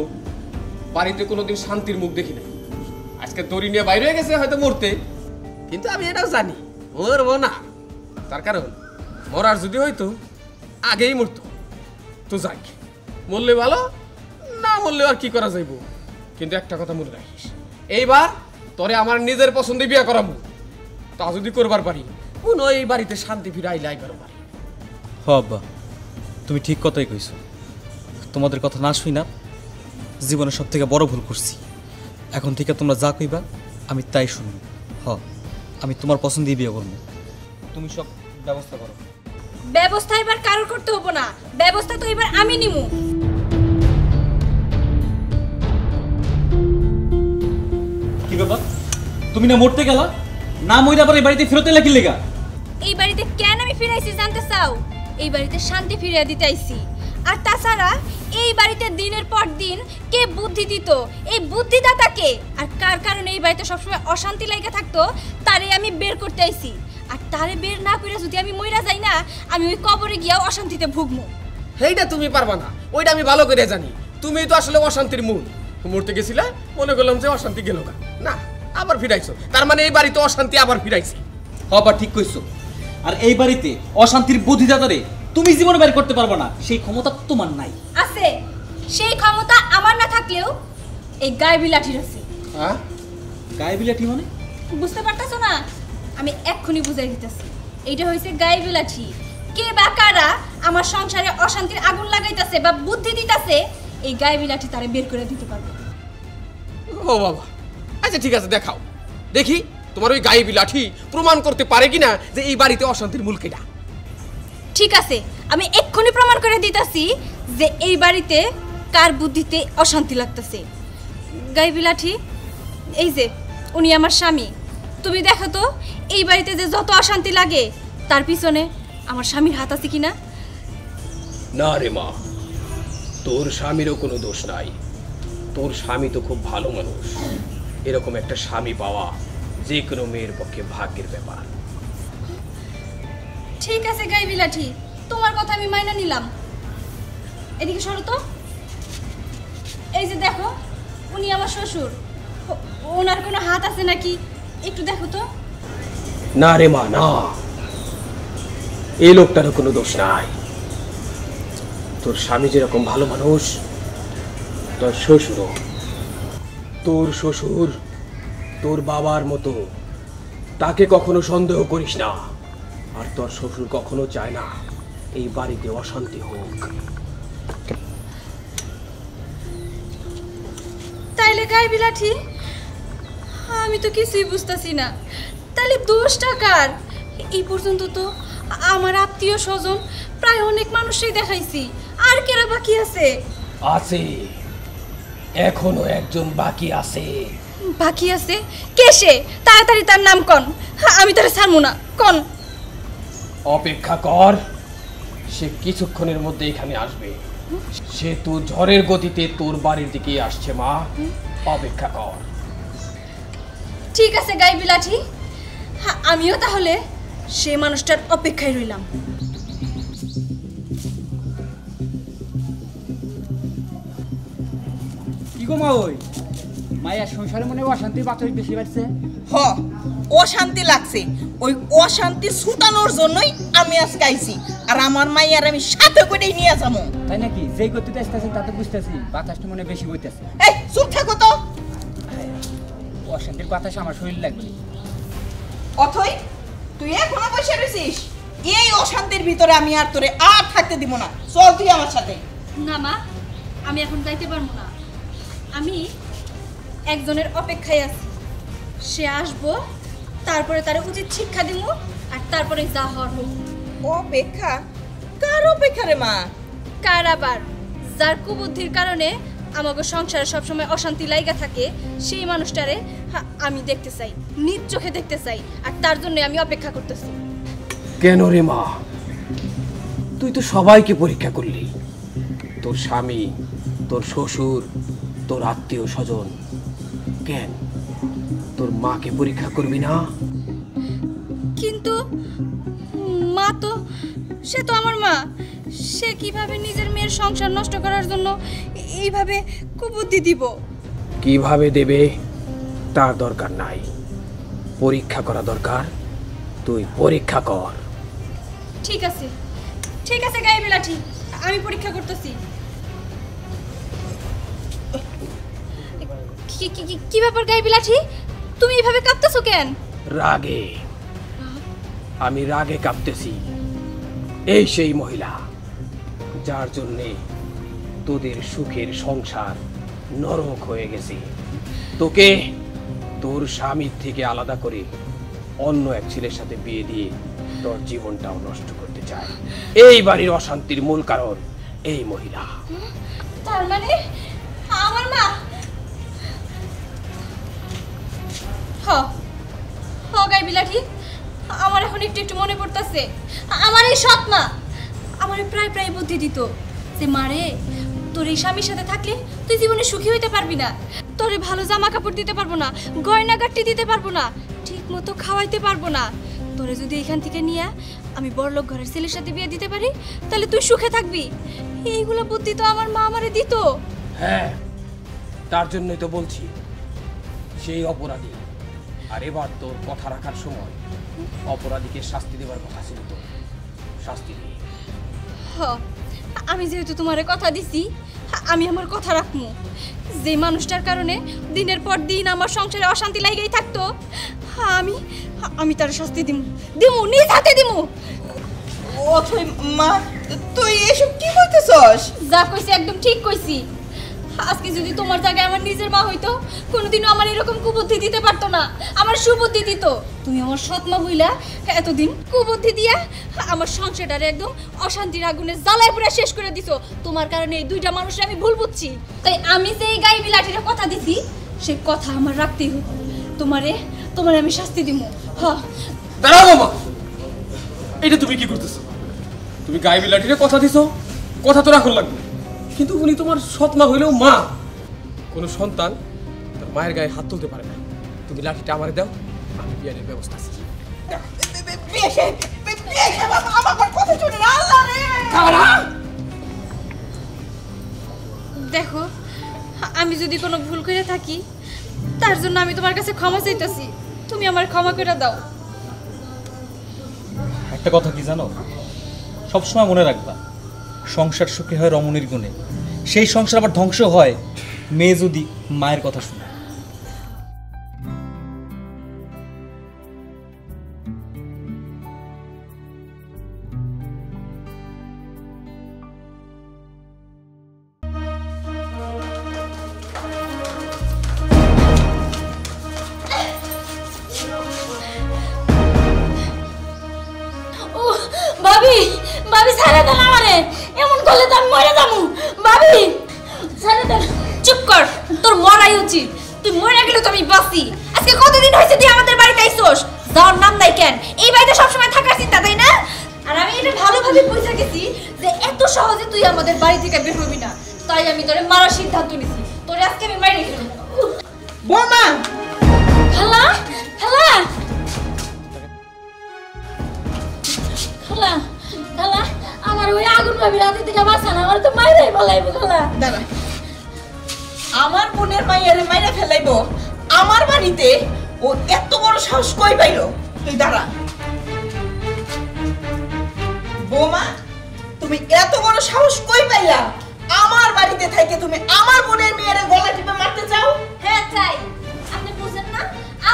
বাড়িতে কোনোদিন শান্তির মুখ দেখি নাই। আজকে দড়ি নিয়ে বাইরে হয়ে গেছে হয়তো মরতে, কিন্তু আমি এটাও জানি মরবো না। তার কারণ মরার যদি হয়তো আগেই মরতো। তো যাই, মরলে ভালো, না মরলে আর কি করা যাইব। কিন্তু একটা কথা মনে রাখিস, এইবার তোরে আমার নিজের পছন্দে বিয়ে করাবো। তা যদি করবার পারি, কোন এই বাড়িতে শান্তি ফিরাইলে আইবার পারি। হ আব্বা, তুমি ঠিক কথাই কইছো। তোমাদের কথা না শুই না জীবনে সব থেকে বড় ভুল করছি। এখন থেকে তোমরা যা কইবা আমি তাই শুনব। হ, আমি তোমার পছন্দই বিয়ে করবো। তুমি সব ব্যবস্থা করো। ব্যবস্থা এবার কারোর করতে হবো না, ব্যবস্থা তো এবার আমি নিমু। কি ব্যাপার, তুমি না মরতে গেলা, না মইরা আবার এই বাড়িতে ফেরত এলা কি লেগা? এই বাড়িতে কেন আমি ফিরাইছি জানতে চাও? এই বাড়িতে শান্তি ফিরিয়ে দিতে আইছি। আর তাছাড়া এই বাড়িতে দিনের পর দিন কে বুদ্ধি দিত, এই বুদ্ধিদাতাকে, আর কার কারণে এই বাড়িতে সবসময় অশান্তি লেগে থাকতো, তারে আমি বের করতে আইছি। আর তারে বের না করে যদি আমি মইরা যাই না, আমি ওই কবরে গিয়াও অশান্তিতে ভুগমু। সেইটা তুমি পারবা না, ওইটা আমি ভালো করে জানি। তুমি তো আসলে অশান্তির মূল। মরতে গেছিলে, মনে করলাম যে অশান্তি গেল না, না আবার ফিরাইছো। তার মানে এই বাড়িতে অশান্তি আবার ফিরাইছে। হবা ঠিক কইছো। আর এই বাড়িতে অশান্তির বুদ্ধিদাতারে তুমি জীবনে বের করতে পারবে না, সেই ক্ষমতা তোমার নাই। আছে, সেই ক্ষমতা আমার না থাকলেও এই গায়েবী লাঠির আছে। হ্যাঁ, গায়ে বিলাঠি মানে? বুঝতে পারতাছো না? আমি এক্ষুনি বুঝাই দিতেছি। এইটা হইছে গায়েবী লাঠি। কে বা কারা আমার সংসারে অশান্তির আগুন লাগাইতাছে বা বুদ্ধি দিতাছে, এই গায়েবী লাঠি তারে বের করে দিতে পারবে। ও বাবা, আচ্ছা ঠিক আছে, দেখাও দেখি তোমার ওই গায়েবী লাঠি প্রমাণ করতে পারে কিনা যে এই বাড়িতে অশান্তির মূল কেটা। ঠিক আছে, আমি এক্ষুনি প্রমাণ করে দিতাছি যে এই বাড়িতে কার বুদ্ধিতে অশান্তি লাগতেছে। গায়েবী লাঠি, এই যে উনি আমার স্বামী। তুমি দেখো তো এই বাড়িতে যে যত অশান্তি লাগে তার পিছনে আমার স্বামীর হাত আছে কিনা? না রে মা, তোর স্বামীরও কোনো দোষ নাই। তোর স্বামী তো খুব ভালো মানুষ। এরকম একটা স্বামী পাওয়া যে কোনো মেয়ের পক্ষে ভাগ্যের ব্যাপার। ঠিক আছে গায়েবী লাঠি, তোমার কথা আমি মাইনা নিলাম। এদিকে সরো তো। এই যে দেখো, উনি আমার শ্বশুর। ওনার কোনো হাত আছে নাকি একটু দেখো তো। না রে মা, না, এই লোকটারও কোনো দোষ নাই। তোর স্বামী যেরকম ভালো মানুষ, তোর শ্বশুরও। তোর শ্বশুর তোর বাবার মতো, তাকে কখনো সন্দেহ করিস না। আর তোর শ্বশুর কখনো চায় না এই বাড়িতে অশান্তি হোক। তাইলে গায়েবী লাঠি, আমি তো কিছুই বুঝতেছি না। তাহলে দোষটা কার? এই পর্যন্ত তো আমার আত্মীয় স্বজন প্রায় অনেক মানুষই দেখাইছি, আর কেরা বাকি আছে? আছে, এখনো একজন বাকি আছে বাকি আছে কে সে? তাড়াতাড়ি তার নাম কন, আমি তারে ছাড়বো না। কন। অপেক্ষা কর, সে কিছুক্ষণের মধ্যে এখানে আসবে। সে তো ঝড়ের গতিতে তোর বাড়ির দিকে আসছে মা, অপেক্ষা কর। ঠিক আছে গাইবি লাঠি, আমিও তাহলে সে মানুষটার অপেক্ষায় রইলাম। কি গো মা, ওই মায়ের সংসারে মনে অশান্তির বাতরি বেশি বাড়ছে। হ, অশান্তি লাগছে। ওই অশান্তি ছুটানোর জন্যই আমি আজকে আইছি। আর আমার মাইয়ার আমি সাথে করেই নিয়ে যাবো। তাই নাকি? যেই গতিতে আসতেছেন তাতে বুঝতেছি বাতাসটা মনে বেশি বইতেছে। এই চুপ থাকো তো। অশান্তির বাতাস আমার শরীর লাগবে। অথই তুই এখনো বসে রয়েছিস? এই অশান্তির ভিতরে আমি আর তোরে আর থাকতে দিব না। চল তুই আমার সাথে। না মা, আমি এখন যাইতে পারবো না। আমি একজনের অপেক্ষায় আছি। সে আসবো, তারপরে তার উচিত শিক্ষা দিব, আর তারপরে যা হওয়ার হোক। অপেক্ষা? কার অপেক্ষা রে মা? কার আবার? যার কুবুদ্ধির কারণে আমাকে সংসারে সবসময় অশান্তি লাইগা থাকে, সেই মানুষটারে আমি দেখতে চাই, নিজ চোখে দেখতে চাই, আর তার জন্য আমি অপেক্ষা করতেছি। কেন রে মা? তুই তো সবাইকে পরীক্ষা করলি, তোর স্বামী, তোর শ্বশুর, তোর আত্মীয় স্বজন। কেন তোর মাকে পরীক্ষা করবি না? কিন্তু মা তো, সে তো আমার মা। সে কিভাবে নিজের মেয়ের সংসার নষ্ট করার জন্য এইভাবে কুবুদ্ধি দিব? কিভাবে দেবে তার দরকার নাই, পরীক্ষা করা দরকার। তুই পরীক্ষা কর। ঠিক আছে, ঠিক আছে গাইবি লাঠি, আমি পরীক্ষা করতেছি। কি ব্যাপার গাইবি লাঠি, তুমি এইভাবে কাঁপতেছো কেন? রাগে, আমি রাগে কাঁপতেছি। এই সেই মহিলা যার জন্যে তোদের সুখের সংসার নরক হয়ে গেছে। তোকে তোর স্বামীর থেকে আলাদা করে অন্য এক ছেলের সাথে বিয়ে দিয়ে তোর জীবনটাও নষ্ট করতে চায়। এই বাড়ির অশান্তির মূল কারণ এই মহিলা। তার মানে আমার মা? গাইবি লাঠি, আমার এখন একটু একটু মনে পড়তেছে আমার এই সৎ মা আমার প্রায় প্রায় বুদ্ধি দিত যে মারে, তোর এই স্বামীর সাথে থাকলে তুই জীবনে সুখী হইতে পারবি না, তোরে ভালো জামা কাপড় দিতে পারবো না, গয়না গাট্টি দিতে পারবো না, ঠিক মতো খাওয়াইতে পারবো না। তোরে যদি এখান থেকে নিয়ে আমি বড়লোক ঘরের ছেলের সাথে বিয়ে দিতে পারি, তাহলে তুই সুখে থাকবি। এইগুলো বুদ্ধি তো আমার মা আমারে দিত। হ্যাঁ, তার জন্যই তো বলছি সেই অপরাধী। আর এবার তোর কথা রাখার সময় অপরাধীকে শাস্তি দেওয়ার কথা ছিল, তো শাস্তি দে। আমি যেহেতু তোমারে কথা দিছি, আমি আমার কথা রাখবো। যে মানুষটার কারণে দিনের পর দিন আমার সংসারে অশান্তি লাগাই থাকতো, আমি তার শাস্তি দিমু, নিজ হাতে দিমু। অথই মা, তুই এসব কি কইতেছস? যা কইছি একদম ঠিক কইছি। আজকে যদি তোমার জায়গায় আমার নিজের মা হইতো, কোনোদিনও আমার এরকম কুবুদ্ধি দিতে পারতো না, আমার সুবুদ্ধি দিত। তুমি আমার সৎ মা হইলা, এতদিন কুবুদ্ধি দিয়া আমার সংসারটারে একদম অশান্তির আগুনে জ্বালায় পুরা শেষ করে দিছো। তোমার কারণে এই দুইটা মানুষের আমি ভুল বুঝছি। তাই আমি যে এই গাইবি লাঠির কথা দিছি, সে কথা আমার রাখতেই হবে। তোমারে আমি শাস্তি দিব। দাঁড়াও মামা, এটা তুমি কি করতেছো? তুমি গাইবি লাঠিরে কথা দিছো, কথা তো রাখুন লাগবে। কিন্তু উনি তোমার সৎ মা হইলেও মা। কোনো সন্তান তার মায়ের গায়ে হাত তুলতে পারে না। তুমি লাঠিটা আমারে দাও, আমি বিয়ানের ব্যবস্থা আছি। দেখো, আমি যদি কোনো ভুল করে থাকি, তার জন্য আমি তোমার কাছে ক্ষমা চাইতেছি। তুমি আমার ক্ষমা করে দাও। একটা কথা কি জানো, সবসময় মনে রাখবা, সংসার সুখে হয় রমণীর গুণে, সেই সংসার আবার ধ্বংস হয় মেয়ে যদি মায়ের কথা শুনে। ভাবি ছেড়ে দেন আমারে, এমন করলে তো আমি মরে যাবো। ভাবি ছেড়ে দেন। চুপ কর, তোর মরাই উচিত। তুই মরে গেলে তো আমি বাঁচি। আজকে কতদিন হয়েছে তুই আমাদের বাড়িতে আইছস? যাওয়ার নাম নাই কেন? এই বাড়িতে সবসময় থাকার চিন্তা, তাই না? আর আমি এটা ভালোভাবে বুঝে গেছি যে এত সহজে তুই আমাদের বাড়ি থেকে বের হবি না, তাই আমি তোরে মারার সিদ্ধান্ত নিছি। তোরে আজকে আমি মাইরে ফেলবো। বৌমা খালা, খালা, খালা, খালা, আমার ওই আগুন ভাবি রাতে থেকে বাঁচান, আমার তো মাইরাই ফেলাইবো। খালা দাঁড়া, আমার বোনের মাইয়ারে মাইরা ফেলাইবো আমার বাড়িতে? ও এত বড় সাহস কই পাইলো? তুই দাঁড়া। বৌমা, তুমি এত বড় সাহস কই পাইলা? আমার বাড়িতে থেকে তুমি আমার বোনের মেয়েরে গলা টিপে মারতে চাও? হ্যাঁ চাই। আপনি বুঝেন না,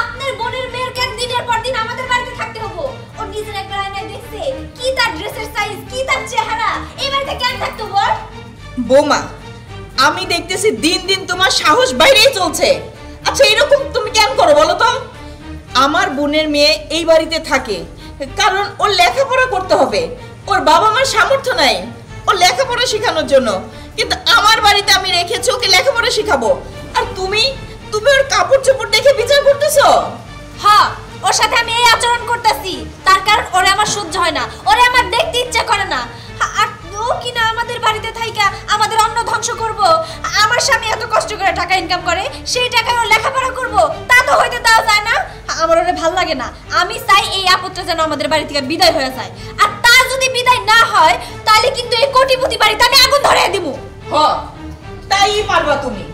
আপনার বোনের মেয়ের কেন দিনের পর দিন আমাদের বাড়িতে থাকতে হবো? ও নিজের একবার আয়নায় দেখছে কি তার ড্রেসের সাইজ, কি তার চেহারা, এই বাড়িতে কেন থাকতে বল? বৌমা, আমি দেখতেছি দিন দিন তোমার সাহস বাইরেই চলছে। আচ্ছা, এরকম তুমি কেন করো বলো তো? আমার বোনের মেয়ে এই বাড়িতে থাকে কারণ ওর লেখাপড়া করতে হবে। ওর বাবা মার সামর্থ্য নাই ওর লেখাপড়া শেখানোর জন্য, কিন্তু আমার বাড়িতে আমি রেখেছি ওকে লেখাপড়া শেখাবো। আর তুমি তুমি ওর কাপড় চোপড় দেখে বিচার করতেছো? হ্যাঁ, ওর সাথে আমি এই আচরণ করতেছি তার কারণ ওরে আমার সহ্য হয় না, ওরে আমার দেখতে ইচ্ছা করে না। আর ও কিনা আমাদের বাড়িতে থাইকা আমাদের অন্ন ধ্বংস করব। আমার স্বামী এত কষ্ট করে টাকা ইনকাম করে, সেই টাকায় ও লেখাপড়া করব, তা তো হইতে দেওয়া যায় না। আমার ওরে ভাল লাগে না। আমি চাই এই আপদটা যেন আমাদের বাড়ি থেকে বিদায় হয়ে যায়। আর তা যদি বিদায় না হয় তাহলে কিন্তু এই কোটিপতি বাড়িতে আমি আগুন ধরিয়ে দিব। হ্যাঁ, তাই পারবা তুমি।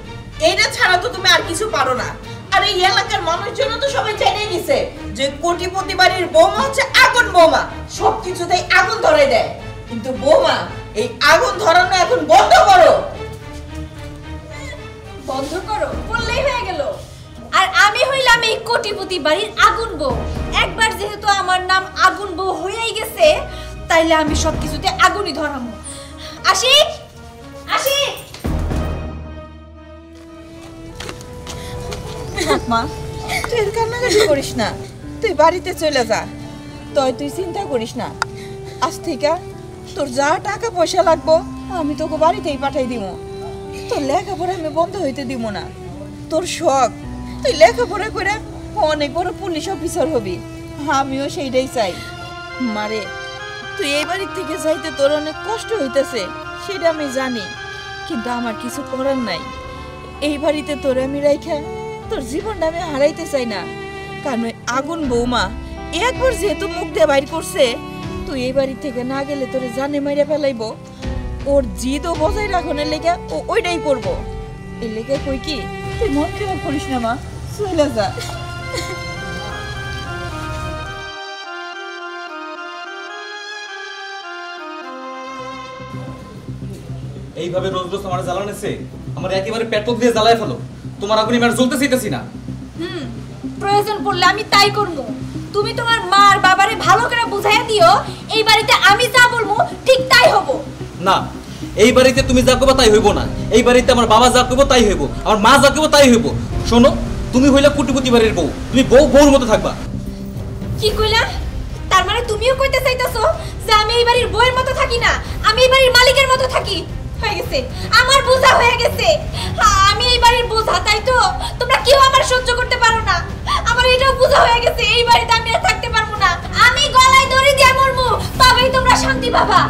এইটা ছাড়া তো তুমি আর কিছু পারো না। আর এই এলাকার মানুষজন তো সবাই জেনে গেছে যে কোটিপতি বাড়ির বৌমা হচ্ছে আগুন বৌমা, সবকিছুতেই আগুন ধরে দেয়। কিন্তু বৌমা, এই আগুন ধরানো এখন বন্ধ করো। বন্ধ করো বললেই হয়ে গেল। আর আমি হইলাম এই কোটিপতি বাড়ির আগুন বউ। একবার যেহেতু আমার নাম আগুন বউ হয়েই গেছে, তাইলে আমি সবকিছুতে আগুনই ধরামু। আশিক, আশিক, মা, তুই এর কান্নাকাটি করিস না, তুই বাড়িতে চলে যা। তুই চিন্তা করিস না, আজ থেকে তোর যা টাকা পয়সা লাগবো আমি তোকে বাড়িতেই পাঠাই দিব। তোর লেখাপড়া আমি বন্ধ হইতে দিব না। তোর শখ, তুই লেখাপড়া করে অনেক বড় পুলিশ অফিসার হবি, আমিও সেইটাই চাই। মারে, তুই এই বাড়ির থেকে যাইতে তোর অনেক কষ্ট হইতেছে, সেটা আমি জানি, কিন্তু আমার কিছু করার নাই। এই বাড়িতে তোর আমি রাইখা তোর জীবনটা আমি হারাইতে চাই না। কারণ ওই আগুন বৌমা একবার যেহেতু মুখ দিয়ে বাইর করছে, তুই এই বাড়ি থেকে না গেলে তোরে জানে মাইরা ফেলাইব। ওর জিদও বজায় রাখনের লেগে ও ওইটাই করবো। এই লেগে কই কি, তুই মন খারাপ করিস না মা, চলে যা। এইভাবে রোজ রোজ আমার জ্বালানেছে আমার একেবারে পেট্রোল দিয়ে জ্বালায় ফেলো। তোমার আগুনে আমি আর জ্বলতে চাইতেছি না। প্রয়োজন পড়লে আমি তাই করব। তুমি তোমার মা আর বাবারে ভালো করে বুঝাইয়া দিও, এই বাড়িতে আমি যা বলবো ঠিক তাই হব। না, এই বাড়িতে তুমি যা করবে তাই হইব না। এই বাড়িতে আমার বাবা যা করবো তাই হইব, আমার মা যা করবো তাই হইব। শোনো, তুমি হইলা কোটিপতি বাড়ির বউ, তুমি বউর মতো থাকবা। কি কইলা? তার মানে তুমিও কইতে চাইতাছো যে আমি এই বাড়ির বউয়ের মতো থাকি না, আমি এই বাড়ির মালিকের মতো থাকি? হয়ে গেছে, আমার বোঝা হয়ে গেছে। আমি এই বাড়ির বোঝা, তাই তো তোমরা কেউ আমার সহ্য করতে পারো না। আমার এটাও বোঝা হয়ে গেছে, এই বাড়িতে আমি আর থাকতে পারবো না। আমি গলায় দড়ি দিয়ে মরবো, তবেই তোমরা শান্তি পাবা।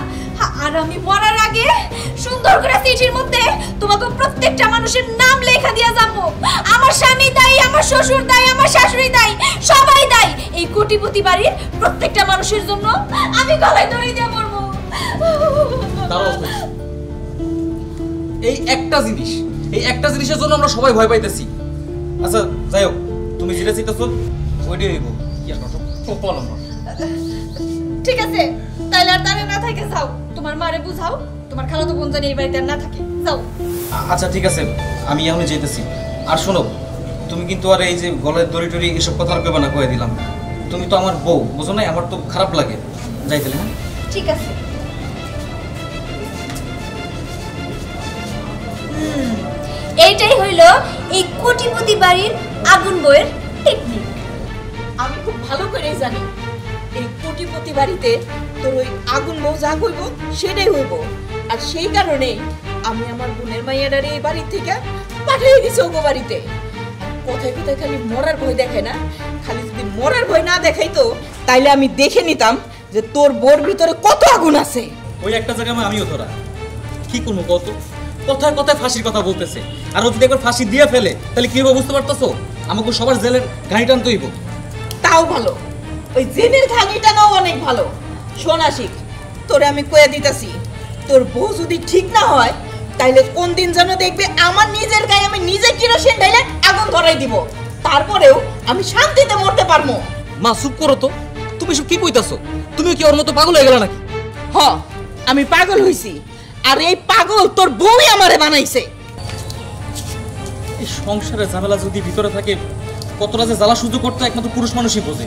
আর আমি মরার আগে সুন্দর করে চিঠির মধ্যে তোমাকে প্রত্যেকটা মানুষের নাম লেখা দিয়ে যাবো। আমার স্বামী দায়ী, আমার শ্বশুর দায়ী, আমার শাশুড়ি দায়ী, সবাই দায়ী। এই কোটিপতি বাড়ির প্রত্যেকটা মানুষের জন্য আমি গলায় দড়ি দিয়ে মরবো। এই একটা জিনিসের জন্য আমরা সবাই ভয় পাইতেছি। আচ্ছা যাই হোক, তুমি যেটা চাইতেছো ওইটাই হইব। কি আর করো, ঠিক আছে, তাইলে আর তারে না থাকে যাও, তোমার মারে বুঝাও, তোমার খালাতো বোন জানি এই বাড়িতে আর না থাকে, যাও। আচ্ছা ঠিক আছে, আমি এখনই যেতেছি। আর শোনো, তুমি কিন্তু আর এই যে গলায় দড়ি টড়ি এসব কথা আর কইবা না, কয়ে দিলাম। তুমি তো আমার বউ, বুঝো না? আমার তো খারাপ লাগে। যাই তাহলে। হ্যাঁ ঠিক আছে। এইটাই হইল এই কোটিপতি বাড়ির আগুন বউয়ের টেকনিক। আমি খুব ভালো করেই জানি এই কোটিপতি বাড়িতে তোর ওই আগুন বউ যা হইব সেটাই হইব। আর সেই কারণেই আমি আমার বোনের মাইয়াটারে এই বাড়ি থেকে পাঠিয়ে দিছি ওগো বাড়িতে। কোথায় কোথায় খালি মরার ভয় দেখায় না, খালি যদি মরার ভয় না দেখাইতো তাইলে আমি দেখে নিতাম যে তোর বোর ভিতরে কত আগুন আছে। ওই একটা জায়গায় আমিও ধরা, কি করবো কত কথায় কথায় ফাঁসির কথা বলতেছে। আর ও যদি একবার ফাঁসি দিয়ে ফেলে তাহলে কি হবে বুঝতে পারতেছো? আমাকে সবার জেলের গাড়ি টানতে হইব। তাও ভালো, ওই জেনের ঘানিটা নাও অনেক ভালো। শোন আশিক, তোরে আমি কয়ে দিতেছি, তোর বউ যদি ঠিক না হয় তাইলে কোন দিন যেন দেখবে আমার নিজের গায়ে আমি নিজে কেরোসিন ঢেলে আগুন ধরাই দিব, তারপরেও আমি শান্তিতে মরতে পারবো। মা চুপ করো তো, তুমি সব কি কইতাছো? তুমিও কি ওর মতো পাগল হয়ে গেল নাকি? হ, আমি পাগল হইছি, আর এই পাগল তোর বউই আমারে বানাইছে। এই সংসারে ঝামেলা যদি ভিতরে থাকে কতটা যে জ্বালা সহ্য করতে একমাত্র পুরুষ মানুষই বোঝে।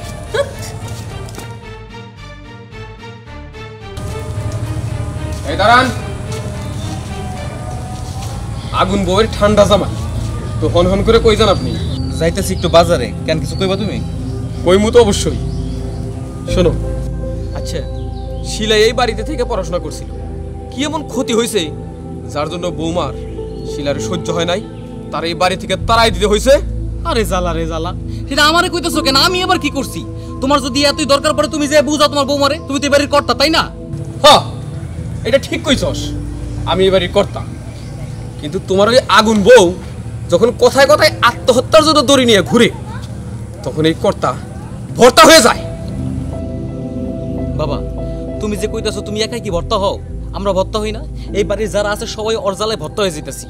এই দাঁড়ান, আগুন বউয়ের ঠান্ডা জামা তো হন হন করে কই যান আপনি? যাইতেছি একটু বাজারে, কেন কিছু কইবা তুমি? কইমু তো অবশ্যই। শোনো, আচ্ছা শিলা এই বাড়িতে থেকে পড়াশোনা করছিল, কি এমন ক্ষতি হয়েছে যার জন্য বৌমার শিলার সহ্য হয় নাই, তার এই বাড়ি থেকে তাড়াই দিতে হয়েছে? আরে জ্বালা রে জ্বালা, সেটা আমারে কইতেছো কেন? আমি এবার কি করছি? তোমার যদি এতই দরকার পড়ে তুমি যে বুঝাও তোমার বৌমারে, তুমি তো এবারের কর্তা তাই না? হ্যাঁ, এটা ঠিক কইছস, আমি এবারই করতাম। কিন্তু তোমার ওই আগুন বউ যখন কথায় কথায় আত্মহত্যার জন্য দড়ি নিয়ে ঘুরে, তখন এই কর্তা ভর্তা হয়ে যায়। বাবা তুমি যে কইতাছো তুমি একাই কি ভর্তা হও? আমরা ভর্তা হই না? এই বাড়ির যারা আছে সবাই অরজালায় ভর্তা হয়ে যেতেছি,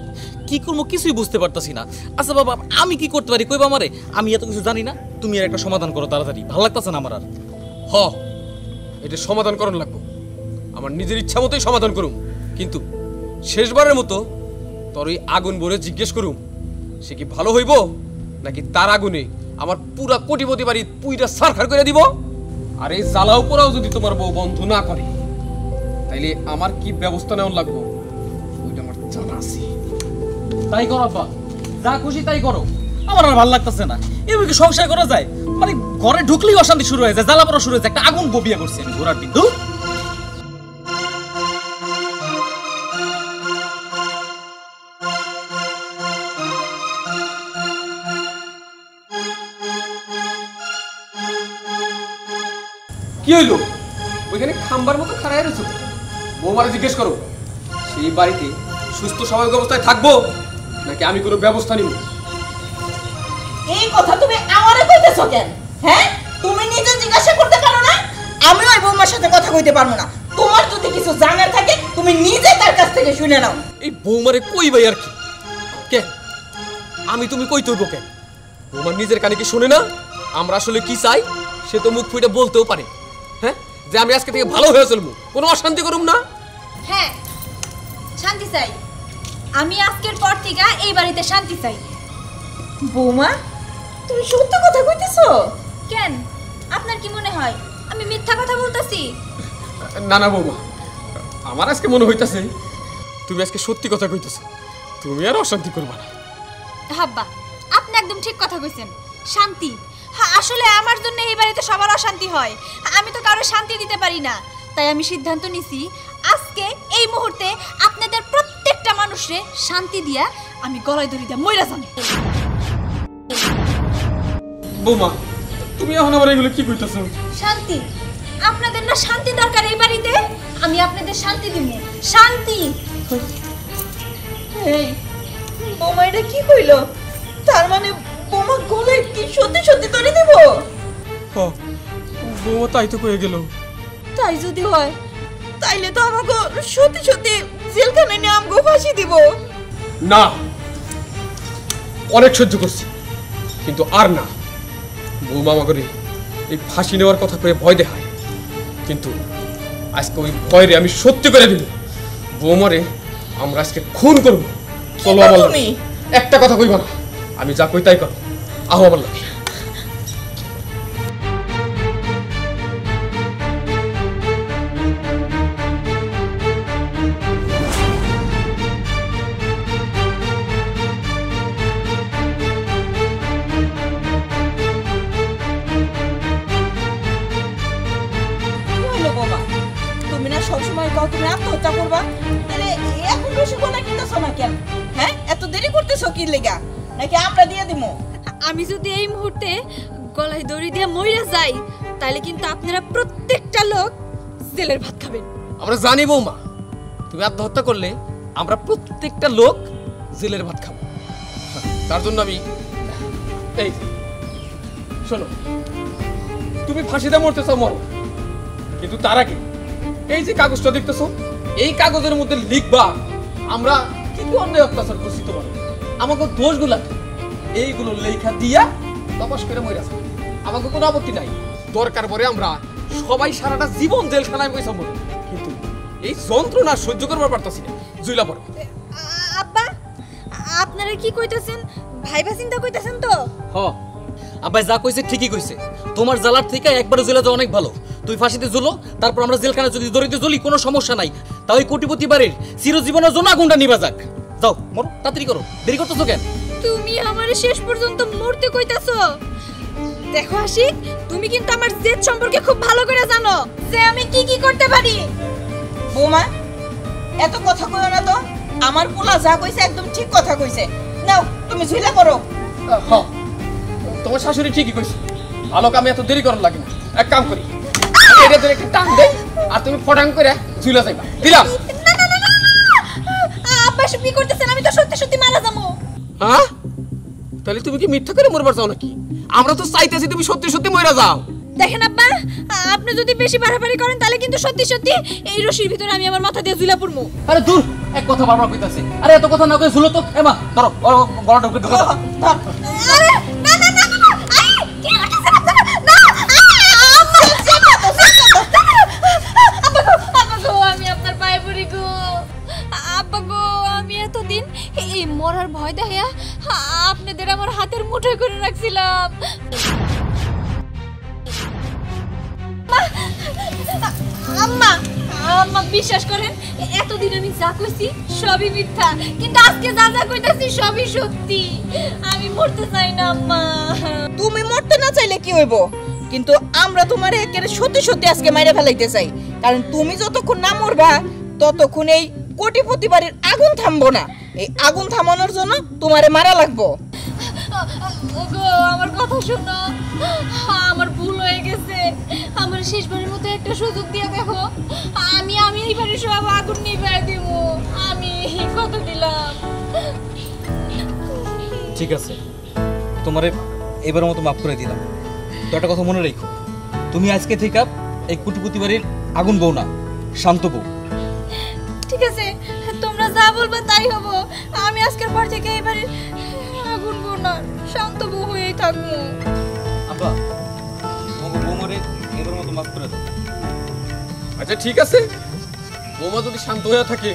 কি করবো কিছুই বুঝতে পারতাছি না। আচ্ছা বাবা আমি কি করতে পারি কইবা আমারে? আমি এত কিছু জানি না, তুমি আর একটা সমাধান করো তাড়াতাড়ি, ভালো লাগতেছে না আমার আর। হ, এটা সমাধান করণ লাগবো, আমার নিজের ইচ্ছা মতোই সমাধান করুম। কিন্তু শেষবারের মতো তোর ওই আগুন বলে জিজ্ঞেস করুম, সে কি ভালো হইব নাকি তার আগুনে আমার পুরা কোটিপতি বাড়ি পুইটা সারখার করে দিব? আর এই জ্বালাও পোড়াও যদি তোমার বউ বন্ধ না করে তাইলে আমার কি ব্যবস্থা নেওয়া লাগবো ওইটা আমার জানা আছে। তাই করো আব্বা, যা খুশি তাই করো, আমার আর ভালো লাগতেছে না। এবার কি সংসার করা যায়? মানে ঘরে ঢুকলেই অশান্তি শুরু হয়ে যায়, জ্বালা পড়া শুরু হয়ে যায়। একটা আগুন বিয়ে করছি আমি ঘোরার দিন। কি হইলো? ওইখানে খাম্বার মতো খাড়ায় রয়েছে, বৌমারে জিজ্ঞেস করো সেই বাড়িতে সুস্থ স্বাভাবিক অবস্থায় থাকবো নাকি আমি কোনো ব্যবস্থা নিব। এই কথা তুমি আমারে কইতেছো কেন? হ্যাঁ, তুমি নিজে জিজ্ঞাসা করতে পারো না? আমি ওই বৌমার সাথে কথা কইতে পারবো না। তোমার যদি কিছু জানার থাকে তুমি নিজে তার কাছ থেকে শুনে নাও। এই বৌমারে কই ভাই আর কি কে আমি তুমি কই তৈব কেন? বৌমার নিজের কানে কি শুনে না আমরা আসলে কি চাই? সে তো মুখ ফুটে বলতেও পারে, হ্যাঁ, যে আমি আজকে থেকে ভালো হয়ে চলবো, কোনো অশান্তি করুম না। হ্যাঁ শান্তি চাই, আমি আজকের পর থেকে এই বাড়িতে শান্তি চাই। বৌমা, তুমি সত্য কথা কইতেছো? কেন আপনার কি মনে হয় আমি মিথ্যা কথা বলতেছি? না না বৌমা, আমার আজকে মনে হইতাছে তুমি আজকে সত্যি কথা কইতেছো, তুমি আর অশান্তি করবা না। হাব্বা আপনি একদম ঠিক কথা কইছেন, শান্তি। হ্যাঁ আসলে আমার জন্য এই বাড়িতে সবার অশান্তি হয়, আমি তো কারো শান্তি দিতে পারি না। তাই আমি সিদ্ধান্ত নিছি আজকে এই মুহূর্তে আপনাদের প্রত্যেকটা মানুষে শান্তি দিয়া আমি গলায় দড়ি দিয়া মইরা যাম। বৌমা তুমি এখন আমার এগুলো কি কইতেছো? শান্তি, আপনাদের না শান্তি দরকার এই বাড়িতে, আমি আপনাদের শান্তি দিব। শান্তি। এই বৌমা এটা কি কইলো? তার মানে বৌমা গলায় কি সত্যি সত্যি ধরে দেব? বৌমা তাই তো কয়ে গেল। তাই যদি হয় তাইলে তো আমাকে সত্যি সত্যি জেলখানায় নিয়ে আমাকে ফাঁসি দিব। না, অনেক সহ্য করছি কিন্তু আর না। বৌমা আমাকে এই ফাঁসি নেওয়ার কথা কয়ে ভয় দেখায়, কিন্তু আজকে ওই ভয়রে আমি সত্যি করে দিল। বৌমারে আমরা আজকে খুন করবো। চলো আমার লাগে। একটা কথা কইবা না, আমি যা কই তাই করো। আহো আমার লাগে। তুমি না সবসময় কও তুমি আত্মহত্যা করবা, তাহলে এখন বেশি কোনা কিনতেছো না কেন? হ্যাঁ, এত দেরি করতেছো কি লেগা? নাকি আমরা দিয়ে দিমু? আমি যদি এই মুহূর্তে গলায় দড়ি দিয়ে মইরা যাই তাহলে কিন্তু আপনারা প্রত্যেকটা লোক জেলের ভাত খাবেন। আমরা জানি বৌমা, তুমি আত্মহত্যা করলে আমরা প্রত্যেকটা লোক জেলের ভাত খাবো। তার জন্য আমি এই শোনো, তুমি ফাঁসিতে মরতে চাও মরো, কিন্তু তার আগে এই যে কাগজটা দেখতেছো, এই কাগজের মধ্যে লিখবা আমরা কি কি অন্যায় অত্যাচার করছি তোমার, আমাকে দোষগুলা এইগুলো লেখা দিয়া তপস করে মরে যাও। আমাকে কোনো আপত্তি নাই, দরকার পরে আমরা সবাই সারাটা জীবন জেলখানায় পয়সা মরবো, কিন্তু এই যন্ত্রণা সহ্য করবার পারতাছি না। জুইলা পড়ো। আব্বা আপনারা কি কইতাছেন? ভাইবা চিন্তা কইতাছেন তো? হ আব্বাই যা কইছে ঠিকই কইছে, তোমার জ্বালার থেকে একবারে জেলে যাওয়া অনেক ভালো। তুই ফাঁসিতে ঝুলো, তারপর আমরা জেলখানা যদি দড়িতে ঝুলি কোনো সমস্যা নাই। তাও ওই কোটিপতি বাড়ির চিরজীবনের জন্য আগুনটা নিবা যাক। যাও মরো, তাড়াতাড়ি করো, দেরি করতেছো কেন? তুমি আমারে শেষ পর্যন্ত মরতে কইতাছো? দেখো আশিক, তুমি কিন্তু আমার জেদ সম্পর্কে খুব ভালো করে জানো যে আমি কি কি করতে পারি। বৌমা এত কথা কইও না তো, আমার পোলা যা কইছে একদম ঠিক কথা কইছে। নাও তুমি ঝুলা করো। হ্যাঁ, তোমার শাশুড়ি ঠিকই কইছে, ভালো কামে এত দেরি করার লাগে না। এক কাম করি, আমি এটা ধরে একটা টান দেই আর তুমি ফটাং করে ঝুলা যাইবা। দিলাম। না না না না, আব্বা সব কি করতেছেন? আমি তো সত্যি সত্যি মারা যাবো। হ্যাঁ, তাহলে তুমি কি মিথ্যা করে মরবার চাও নাকি? আমরা তো চাইতেছি তুমি সত্যি সত্যি মরে যাও। দেখেন আব্বা, আপনি যদি বেশি বাড়াবাড়ি করেন তাহলে কিন্তু সত্যি সত্যি এই রশির ভিতরে আমি আমার মাথা দিয়ে ঝুলা পড়বো। আরে দূর, এক কথা বারবার কইতাছে। আরে এত কথা না কই ঝুলো তো। এমা ধরো, গলাটা ঢুকে ঢুকে দাও। আরে না না না না, আই কি করতেছেন আপনারা? না আব্বা গো, আমি আপনার পায়ে পড়ি গো। আব্বা গো, আমি এতদিন এই মরার ভয় দেখাইয়া আপনাদের আমার হাতের মুঠোয় করে রাখছিলাম। আম্মা আম্মা বিশ্বাস করেন, এতদিন আমি যা কইছি সবই মিথ্যা, কিন্তু আজকে যা যা কইতাছি সবই সত্যি। আমি মরতে চাই না আম্মা। তুমি মরতে না চাইলে কি হইব, কিন্তু আমরা তোমারে একেবারে সত্যি সত্যি আজকে মাইরা ফেলাইতে চাই। কারণ তুমি যতক্ষণ না মরবা ততক্ষণ এই কোটিপতি বাড়ির আগুন থামবো না। এই আগুন থামানোর জন্য তোমারে মারা লাগবো। ওগো আমার কথা শোনো, আমার ভুল হয়ে গেছে। আমার শেষবারের মতো একটা সুযোগ দিয়ে দেখো, আমি এই বাড়ির সব আগুন নিভাই দিব। আমি কত দিলাম। ঠিক আছে, তোমারে এবারের মতো মাফ করে দিলাম। তো একটা কথা মনে রেখো, তুমি আজকে থেকে এই কোটিপতি বাড়ির আগুন বউ না, শান্ত বউ। ঠিক আছে, তোমরা যা বলবে তাই হবো। আমি আজকের পর থেকে এই বাড়ির আগুন বউ না, শান্ত বউ হয়েই থাকবো। আব্বা, তোমাকে বৌমারে এবারের মতো মাফ করে দাও। আচ্ছা ঠিক আছে, বৌমা যদি শান্ত হয়ে থাকে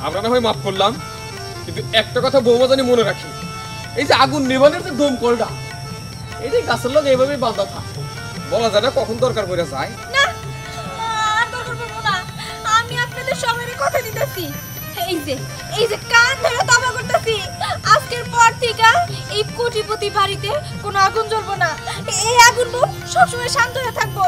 আমরা না হয় মাফ করলাম, কিন্তু একটা কথা বৌমা জানি মনে রাখি, এই যে আগুন নেভানোর যে দমকলটা, এটাই গাছের লোক এইভাবেই বাঁধা থাকে, বলা যায় না কখন দরকার পড়ে যায়। না, আর দরকার পড়বো না। আমি আপনাদের সবারই কথা দিতেছি, এই যে কান ধরে তবা করতেছি, আজকের পর থেকে এই কোটিপতি বাড়িতে কোনো আগুন জ্বলবো না। এই আগুন সবসময় শান্ত হয়ে থাকবো।